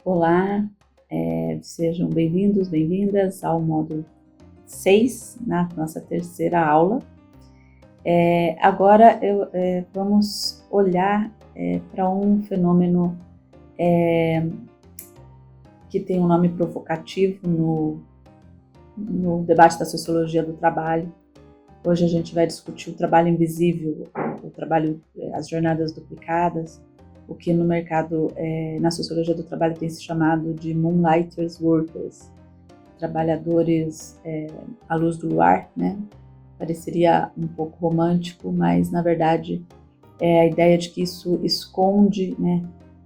Olá, sejam bem-vindos, bem-vindas ao módulo 6, na nossa terceira aula. Agora vamos olhar para um fenômeno que tem um nome provocativo no debate da sociologia do trabalho. Hoje a gente vai discutir o trabalho invisível, o trabalho, as jornadas duplicadas, o que no mercado, na sociologia do trabalho, tem se chamado de moonlighters workers, trabalhadores à luz do luar, né? Pareceria um pouco romântico, mas na verdade é a ideia de que isso esconde, né,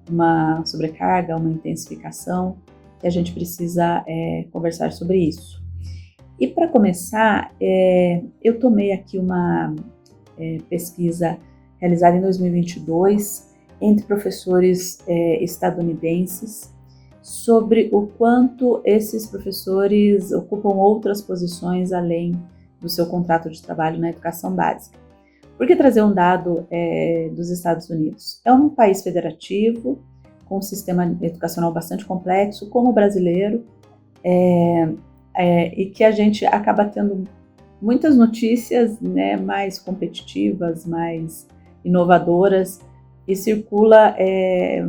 uma sobrecarga, uma intensificação, e a gente precisa conversar sobre isso. E para começar, eu tomei aqui uma pesquisa realizada em 2022 entre professores estadunidenses sobre o quanto esses professores ocupam outras posições além do seu contrato de trabalho na educação básica. Por que trazer um dado dos Estados Unidos? É um país federativo, com um sistema educacional bastante complexo, como o brasileiro, e que a gente acaba tendo muitas notícias, né, mais competitivas, mais inovadoras, e circula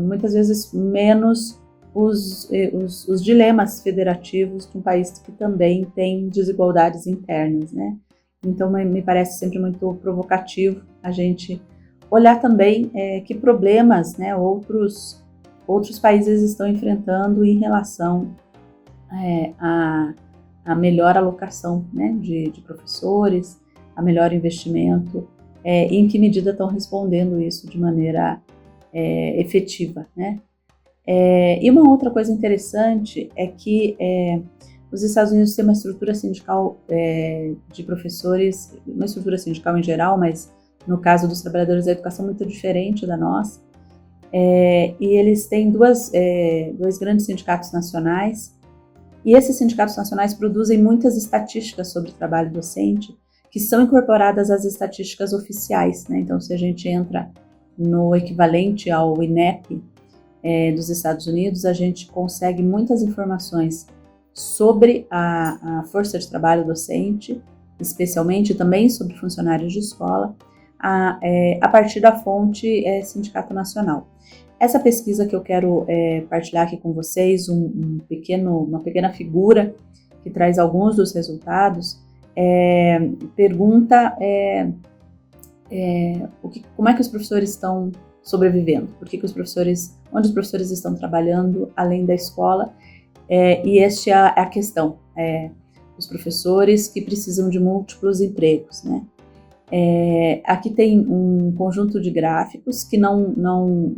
muitas vezes menos os dilemas federativos de um país que também tem desigualdades internas, né? Então me parece sempre muito provocativo a gente olhar também que problemas, né, outros países estão enfrentando em relação a melhor alocação, né, de professores, a melhor investimento, e em que medida estão respondendo isso de maneira efetiva, né? E uma outra coisa interessante é que os Estados Unidos têm uma estrutura sindical de professores, uma estrutura sindical em geral, mas no caso dos trabalhadores da educação muito diferente da nossa, e eles têm dois grandes sindicatos nacionais, e esses sindicatos nacionais produzem muitas estatísticas sobre o trabalho docente, que são incorporadas às estatísticas oficiais, né? Então, se a gente entra no equivalente ao INEP dos Estados Unidos, a gente consegue muitas informações sobre a força de trabalho docente, especialmente também sobre funcionários de escola, a partir da fonte Sindicato Nacional. Essa pesquisa que eu quero partilhar aqui com vocês, uma pequena figura que traz alguns dos resultados, pergunta como é que os professores estão sobrevivendo, onde os professores estão trabalhando além da escola, e esta é a questão, os professores que precisam de múltiplos empregos, né? Aqui tem um conjunto de gráficos que não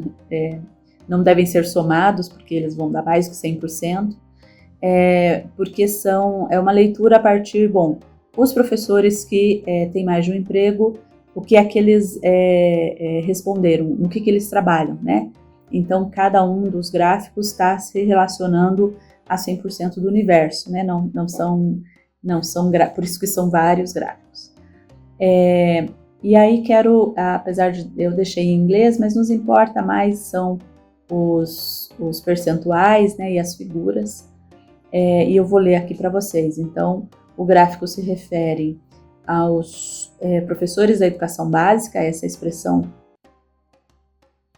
devem ser somados, porque eles vão dar mais que 100%, porque é uma leitura a partir, os professores que têm mais de um emprego, o que é que eles responderam, no que eles trabalham, né? Então, cada um dos gráficos está se relacionando a 100% do universo, né? Não são por isso que são vários gráficos. E aí apesar de eu deixei em inglês, mas nos importa mais são os percentuais, né, e as figuras, e eu vou ler aqui para vocês. Então, o gráfico se refere aos professores da educação básica, essa expressão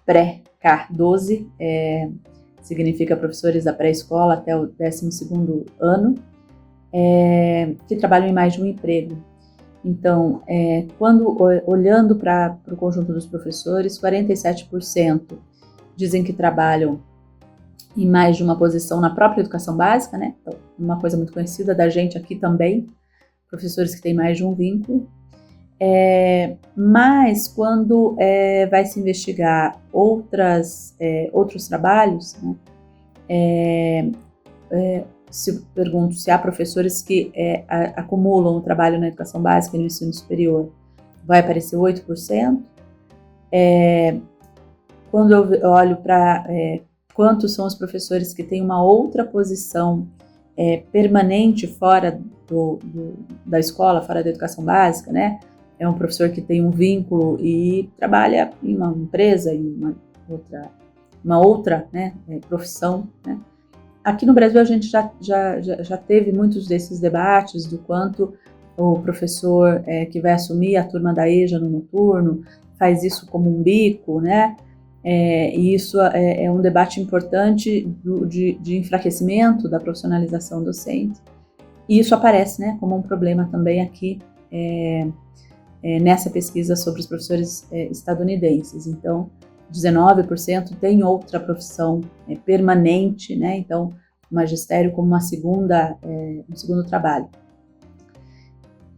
pré-K12 significa professores da pré-escola até o 12º ano, que trabalham em mais de um emprego. Então, olhando para o conjunto dos professores, 47% dizem que trabalham em mais de uma posição na própria educação básica, né? Então, uma coisa muito conhecida da gente aqui também, professores que têm mais de um vínculo. Mas quando vai se investigar outros trabalhos, né? Pergunto se há professores que acumulam o trabalho na educação básica e no ensino superior, vai aparecer 8%. Quando eu olho para quantos são os professores que têm uma outra posição permanente fora da escola, fora da educação básica, né? É um professor que tem um vínculo e trabalha em uma empresa, em uma uma outra, né, profissão, né? Aqui no Brasil a gente já teve muitos desses debates do quanto o professor que vai assumir a turma da EJA no noturno faz isso como um bico, né? E isso é um debate importante de enfraquecimento da profissionalização docente. E isso aparece, né, como um problema também aqui nessa pesquisa sobre os professores estadunidenses. Então, 19% tem outra profissão permanente, né? Então, o magistério como um segundo trabalho.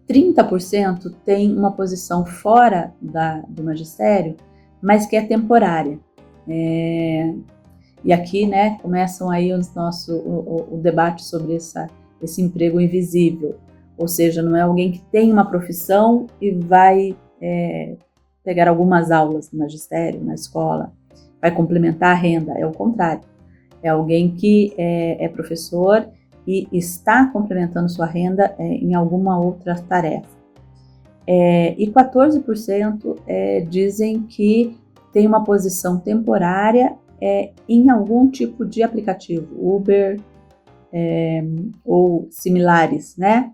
30% tem uma posição fora do magistério, mas que é temporária. E aqui, né, começam aí o debate sobre esse emprego invisível. Ou seja, não é alguém que tem uma profissão e vai pegar algumas aulas no magistério, na escola, vai complementar a renda, é o contrário. É alguém que é professor e está complementando sua renda em alguma outra tarefa. E 14% dizem que tem uma posição temporária em algum tipo de aplicativo, Uber ou similares, né?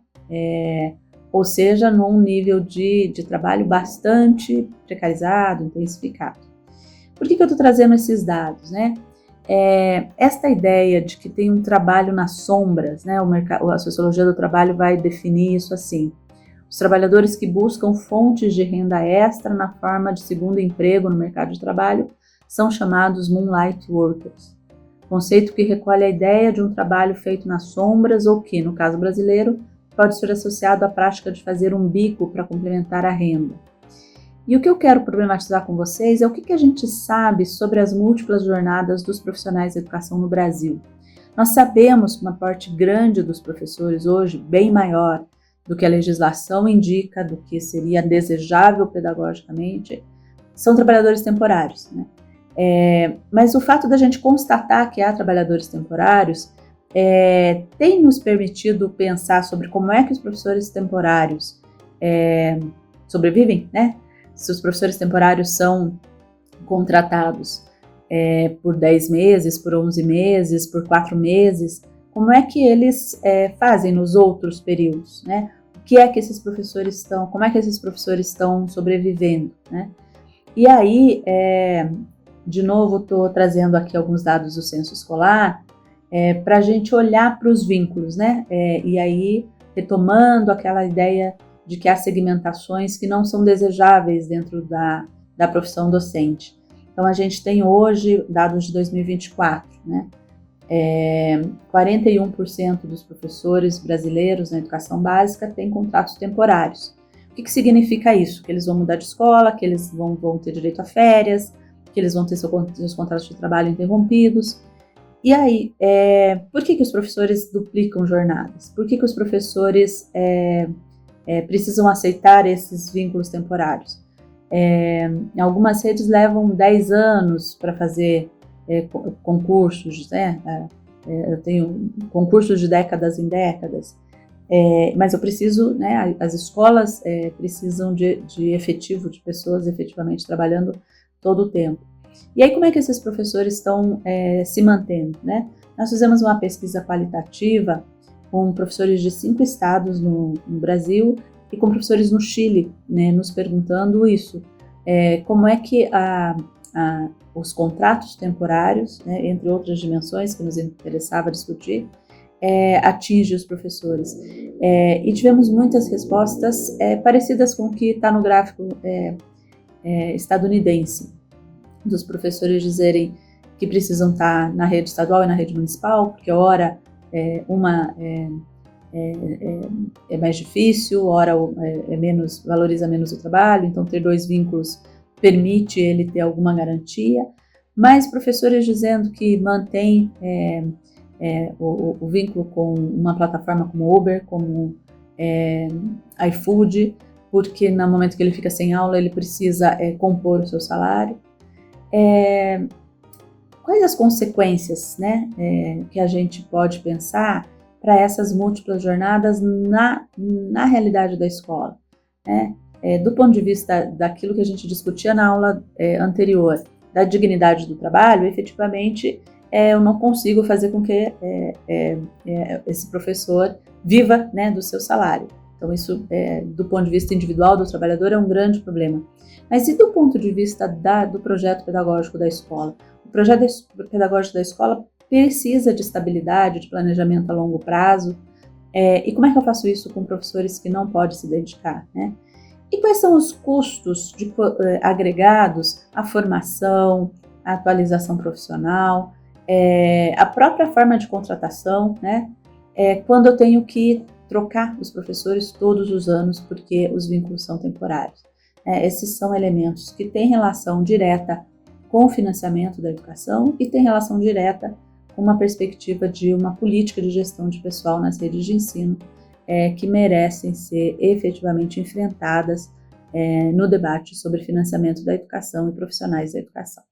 Ou seja, num nível de trabalho bastante precarizado, intensificado. Por que eu estou trazendo esses dados, né? Esta ideia de que tem um trabalho nas sombras, né? A sociologia do trabalho vai definir isso assim: os trabalhadores que buscam fontes de renda extra na forma de segundo emprego no mercado de trabalho são chamados moonlight workers, conceito que recolhe a ideia de um trabalho feito nas sombras ou que, no caso brasileiro, pode ser associado à prática de fazer um bico para complementar a renda. E o que eu quero problematizar com vocês é o que a gente sabe sobre as múltiplas jornadas dos profissionais de educação no Brasil. Nós sabemos que uma parte grande dos professores hoje, bem maior do que a legislação indica, do que seria desejável pedagogicamente, são trabalhadores temporários, né? Mas o fato da gente constatar que há trabalhadores temporários tem nos permitido pensar sobre como é que os professores temporários sobrevivem, né? Se os professores temporários são contratados por 10 meses, por 11 meses, por 4 meses, como é que eles fazem nos outros períodos, né? Como é que esses professores estão sobrevivendo, né? E aí, de novo, estou trazendo aqui alguns dados do censo escolar para a gente olhar para os vínculos, né? E aí, retomando aquela ideia de que há segmentações que não são desejáveis dentro da profissão docente. Então, a gente tem hoje dados de 2024, né? 41% dos professores brasileiros na educação básica têm contratos temporários. O que significa isso? Que eles vão mudar de escola, que eles vão ter direito a férias, que eles vão ter seus contratos de trabalho interrompidos. E aí, por que os professores duplicam jornadas? Por que os professores precisam aceitar esses vínculos temporários? Em algumas redes levam 10 anos para fazer concursos, né? Eu tenho concursos de décadas em décadas, mas eu preciso, né? As escolas precisam de efetivo, de pessoas efetivamente trabalhando todo o tempo. E aí, como é que esses professores estão se mantendo, né? Nós fizemos uma pesquisa qualitativa com professores de 5 estados no Brasil e com professores no Chile, né, nos perguntando isso. Como é que os contratos temporários, né, entre outras dimensões que nos interessava discutir, atingem os professores. E tivemos muitas respostas parecidas com o que está no gráfico estadunidense, dos professores dizerem que precisam estar na rede estadual e na rede municipal, porque ora uma é mais difícil, ora valoriza menos o trabalho, então ter 2 vínculos permite ele ter alguma garantia, mas professores dizendo que mantém o vínculo com uma plataforma como Uber, como iFood, porque no momento que ele fica sem aula ele precisa compor o seu salário. Quais as consequências, né, que a gente pode pensar para essas múltiplas jornadas na realidade da escola, né? Do ponto de vista daquilo que a gente discutia na aula anterior, da dignidade do trabalho, efetivamente, eu não consigo fazer com que esse professor viva, né, do seu salário. Então, isso, do ponto de vista individual do trabalhador, é um grande problema. Mas e do ponto de vista do projeto pedagógico da escola? O projeto pedagógico da escola precisa de estabilidade, de planejamento a longo prazo. E como é que eu faço isso com professores que não podem se dedicar, né? E quais são os custos agregados à formação, à atualização profissional, a própria forma de contratação, né? Quando eu tenho que trocar os professores todos os anos porque os vínculos são temporários. Esses são elementos que têm relação direta com o financiamento da educação e têm relação direta com uma perspectiva de uma política de gestão de pessoal nas redes de ensino que merecem ser efetivamente enfrentadas no debate sobre financiamento da educação e profissionais da educação.